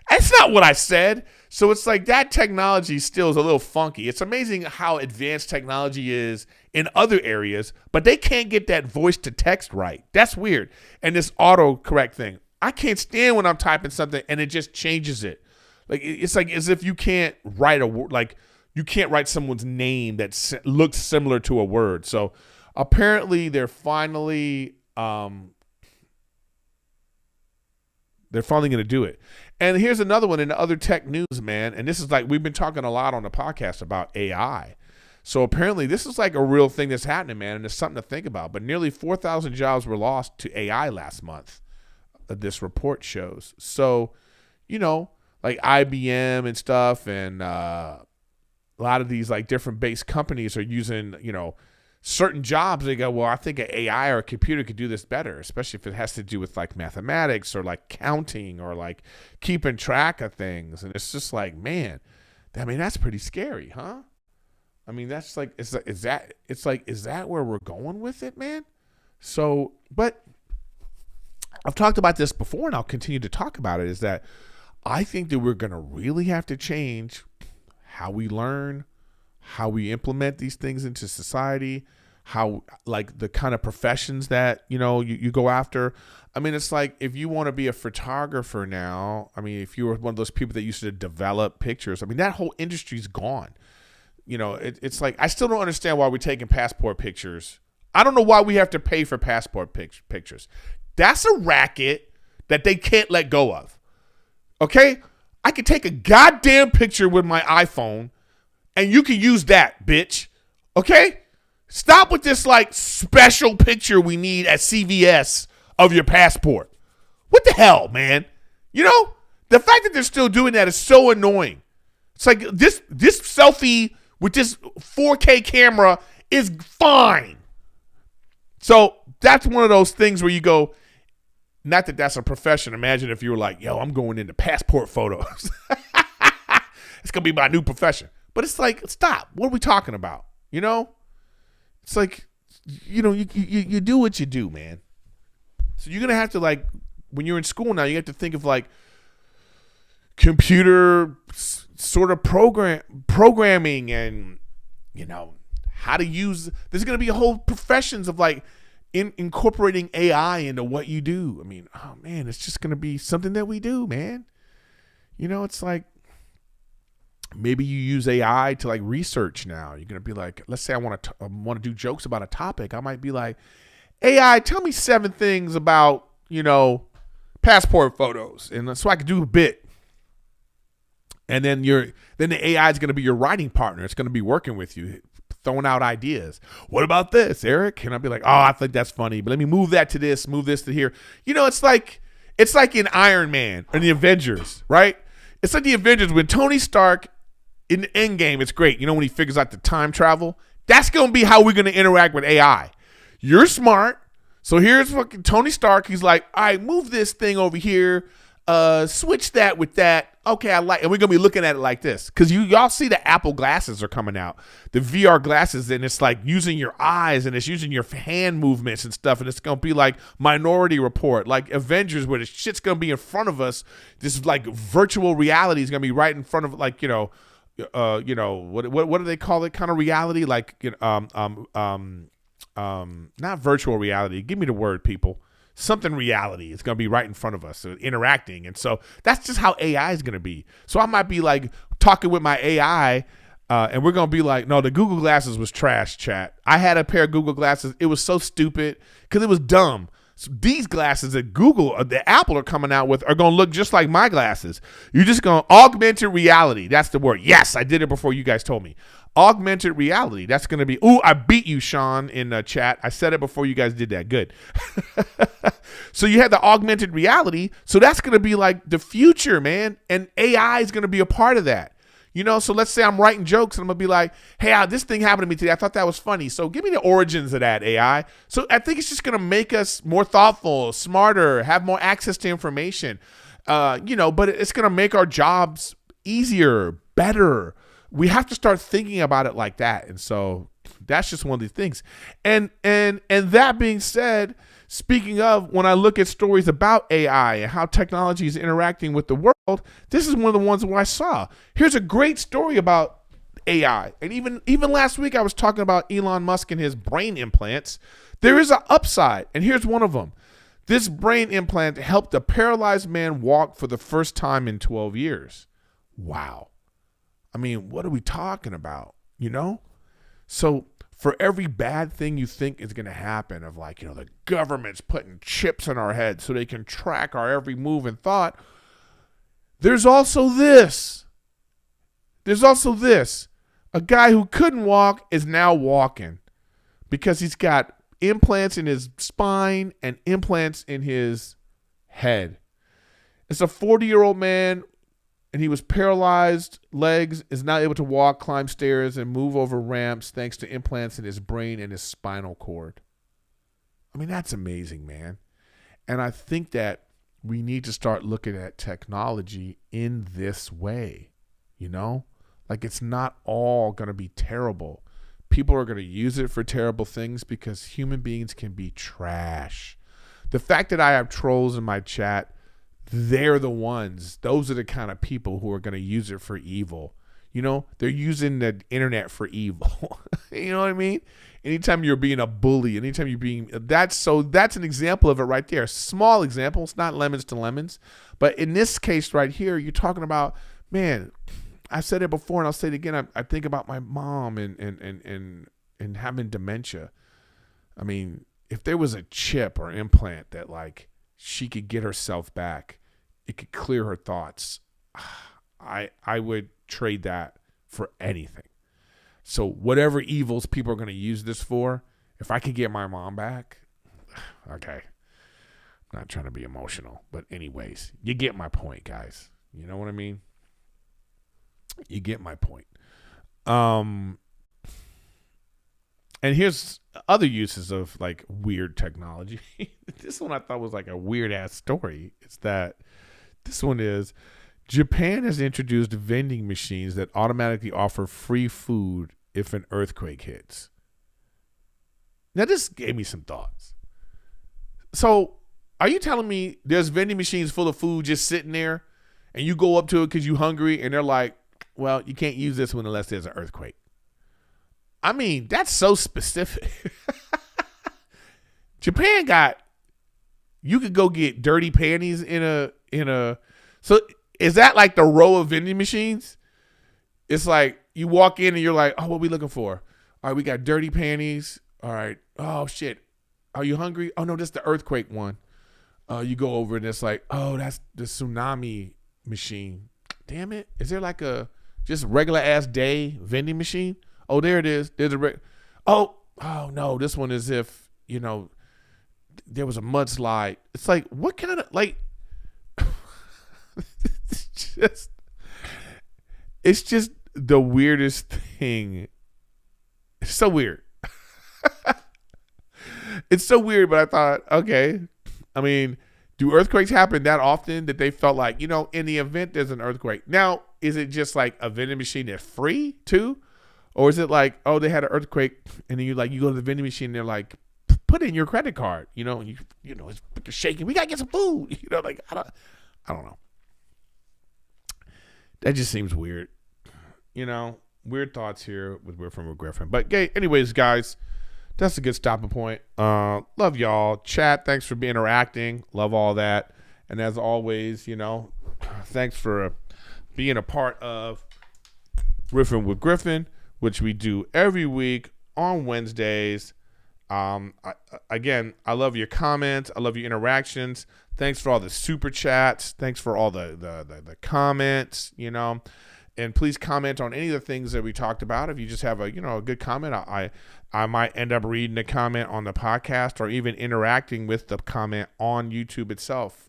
that's not what I said. So it's like that technology still is a little funky. It's amazing how advanced technology is in other areas, but they can't get that voice to text right. That's weird. And this autocorrect thing, I can't stand when I'm typing something and it just changes it. Like it's like as if you can't write a word, like you can't write someone's name that looks similar to a word. So apparently they're finally going to do it. And here's another one in the other tech news, man. And this is like, we've been talking a lot on the podcast about AI. So apparently this is like a real thing that's happening, man. And it's something to think about. But nearly 4,000 jobs were lost to AI last month, this report shows. So, you know, like IBM and stuff and a lot of these like different base companies are using, you know, certain jobs. They go, well, I think an AI or a computer could do this better, especially if it has to do with like mathematics or like counting or like keeping track of things. And it's just like, man, I mean, that's pretty scary, huh? I mean, that's like, is that where we're going with it, man? So, but I've talked about this before and I'll continue to talk about it, is that I think that we're going to really have to change how we learn, how we implement these things into society, how like the kind of professions that, you know, you go after. I mean, it's like if you want to be a photographer now, I mean, if you were one of those people that used to develop pictures, I mean, that whole industry's gone. You know, it's like, I still don't understand why we're taking passport pictures. I don't know why we have to pay for passport pictures. That's a racket that they can't let go of. Okay? I could take a goddamn picture with my iPhone and you can use that, bitch. Okay? Stop with this like special picture we need at CVS of your passport. What the hell, man? You know, the fact that they're still doing that is so annoying. It's like this selfie with this 4K camera is fine. So that's one of those things where you go, not that that's a profession. Imagine if you were like, yo, I'm going into passport photos. It's going to be my new profession. But it's like, stop. What are we talking about? You know? It's like, you know, you do what you do, man. So you're going to have to, like, when you're in school now, you have to think of, like, computer sort of programming and, you know, how to use. There's going to be a whole professions of, like, incorporating AI into what you do. I mean, oh, man, it's just going to be something that we do, man. You know, it's like, maybe you use AI to like research now. You're going to be like, let's say I want to do jokes about a topic. I might be like, AI, tell me 7 things about, you know, passport photos. And so I could do a bit. And then the AI is going to be your writing partner. It's going to be working with you, throwing out ideas. What about this, Eric? And I'll be like, oh, I think that's funny, but let me move that to this, move this to here. You know, it's like in Iron Man and the Avengers, right? It's like the Avengers when Tony Stark in the Endgame, it's great. You know, when he figures out the time travel, that's going to be how we're going to interact with AI. You're smart. So here's fucking Tony Stark. He's like, all right, move this thing over here. Switch that with that. Okay, and we're going to be looking at it like this. Because y'all see the Apple glasses are coming out. The VR glasses, and it's like using your eyes and it's using your hand movements and stuff. And it's going to be like Minority Report, like Avengers, where the shit's going to be in front of us. This like virtual reality is going to be right in front of, like, you know, what do they call it? Kind of reality, like, you know, not virtual reality. Give me the word, people. Something reality. It's going to be right in front of us, so interacting. And so that's just how AI is going to be. So I might be like talking with my AI, and we're going to be like, no, the Google glasses was trash, chat. I had a pair of Google glasses. It was so stupid because it was dumb. So these glasses that the Apple are coming out with are going to look just like my glasses. You're just going to augmented reality. That's the word. Yes, I did it before you guys told me. Augmented reality. That's going to be, ooh, I beat you, Sean, in the chat. I said it before you guys did that. Good. So you have the augmented reality. So that's going to be like the future, man. And AI is going to be a part of that. You know, so let's say I'm writing jokes and I'm going to be like, hey, this thing happened to me today. I thought that was funny. So give me the origins of that, AI. So I think it's just going to make us more thoughtful, smarter, have more access to information, you know, but it's going to make our jobs easier, better, we have to start thinking about it like that. And so that's just one of these things. And that being said, speaking of, when I look at stories about AI and how technology is interacting with the world, this is one of the ones where I saw. Here's a great story about AI. And even last week I was talking about Elon Musk and his brain implants. There is an upside, and here's one of them. This brain implant helped a paralyzed man walk for the first time in 12 years. Wow. I mean, what are we talking about? You know? So for every bad thing you think is going to happen, of like, the government's putting chips in our head so they can track our every move and thought, there's also this. A guy who couldn't walk is now walking because he's got implants in his spine and implants in his head. It's a 40-year-old man, and he was paralyzed, legs, is now able to walk, climb stairs, and move over ramps thanks to implants in his brain and his spinal cord. I mean, that's amazing, man. And I think that we need to start looking at technology in this way, Like, it's not all going to be terrible. People are going to use it for terrible things because human beings can be trash. The fact that I have trolls in my chat, they're the ones. Those are the kind of people who are going to use it for evil. They're using the internet for evil. You know what I mean? Anytime you're being a bully, anytime you're being that's an example of it right there. Small example. It's not lemons to lemons. But in this case right here, you're talking about, man, I said it before and I'll say it again. I think about my mom and having dementia. I mean, if there was a chip or implant that like she could get herself back, it could clear her thoughts, I would trade that for anything. So whatever evils people are going to use this for, if I could get my mom back, okay. I'm not trying to be emotional, but anyways, you get my point, guys. You know what I mean? You get my point. And here's other uses of like weird technology. This one I thought was like a weird ass story. It's that this one is Japan has introduced vending machines that automatically offer free food if an earthquake hits. Now this gave me some thoughts. So are you telling me there's vending machines full of food just sitting there and you go up to it because you're hungry and they're like, well, you can't use this one unless there's an earthquake? I mean, that's so specific. Japan you could go get dirty panties in a, so is that like the row of vending machines? It's like you walk in and you're like, oh, what are we looking for? All right, we got dirty panties. All right. Oh shit. Are you hungry? Oh no, this is the earthquake one. You go over and it's like, oh, that's the tsunami machine. Damn it. Is there like a just regular ass day vending machine? Oh, there it is. There's oh no, this one is if, there was a mudslide. It's like, what kind of, like, it's just the weirdest thing. It's so weird. It's so weird, but I thought, okay. I mean, do earthquakes happen that often that they felt like, in the event there's an earthquake? Now, is it just like a vending machine that's free too? Or is it like, oh, they had an earthquake and then you go to the vending machine and they're like, put in your credit card, and it's shaking. We got to get some food. Like, I don't know. That just seems weird. Weird thoughts here with Riffin with Griffin. But anyways, guys, that's a good stopping point. Love y'all. Chat, thanks for interacting. Love all that. And as always, thanks for being a part of Riffin with Griffin, which we do every week on Wednesdays. Again, I love your comments. I love your interactions. Thanks for all the super chats. Thanks for all the comments, and please comment on any of the things that we talked about. If you just have a good comment, I might end up reading the comment on the podcast or even interacting with the comment on YouTube itself.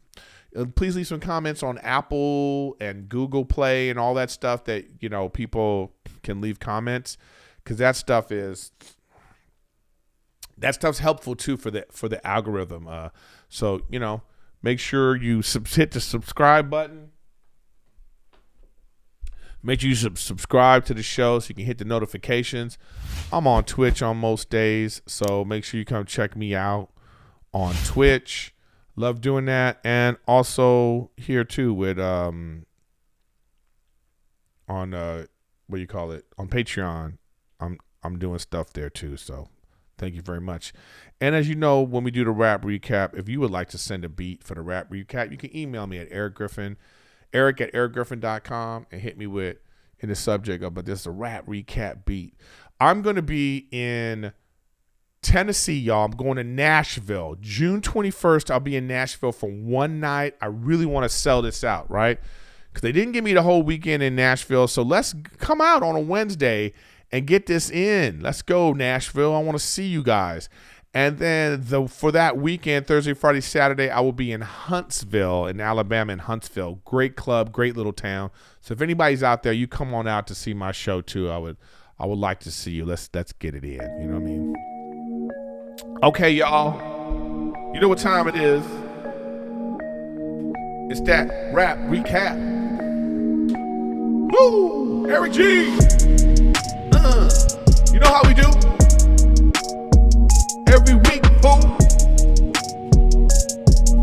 Please leave some comments on Apple and Google Play and all that stuff that, people can leave comments, because that stuff's helpful too for the algorithm. So, make sure you hit the subscribe button. Make sure you subscribe to the show so you can hit the notifications. I'm on Twitch on most days, so make sure you come check me out on Twitch. Love doing that. And also here too with on on Patreon. I'm doing stuff there too, so thank you very much. And as you know, when we do the rap recap, if you would like to send a beat for the rap recap, you can email me at Erik Griffin, Erik@erikgriffin.com, and hit me with in the subject of, but this is a rap recap beat. I'm going to be in Tennessee, y'all. I'm going to Nashville. June 21st, I'll be in Nashville for one night. I really want to sell this out, right? Because they didn't give me the whole weekend in Nashville, so let's come out on a Wednesday and get this in. Let's go, Nashville. I want to see you guys. And then for that weekend, Thursday, Friday, Saturday, I will be in Huntsville, in Alabama, in Huntsville. Great club, great little town. So if anybody's out there, you come on out to see my show too. I would like to see you. Let's get it in. You know what I mean? Okay, y'all. You know what time it is? It's that rap recap. Woo! Eric G. You know how we do? Every week, boom.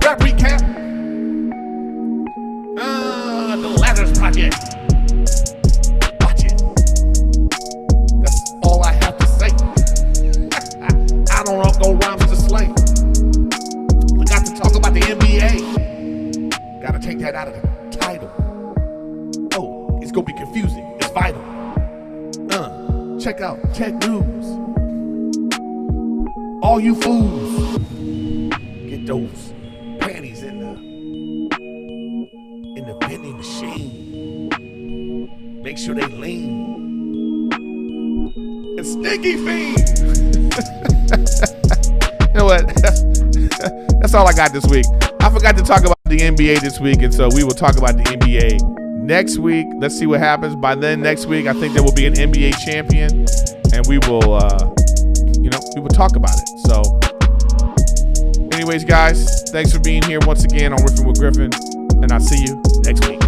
Rap recap. The Lazarus Project. Watch it. That's all I have to say. I don't go rhymes to slay. We got to talk about the NBA. Gotta take that out of the title. Oh, it's gonna be confusing. It's vital. Check out Tech News. All you fools, get those panties in the vending machine. Make sure they lean. And Stinky Fiend. You know what? That's all I got this week. I forgot to talk about the NBA this week, and so we will talk about the NBA next week. Let's see what happens. By then, next week, I think there will be an NBA champion, and we will, we will talk about it. So, anyways, guys, thanks for being here once again on Riffin with Griffin, and I'll see you next week.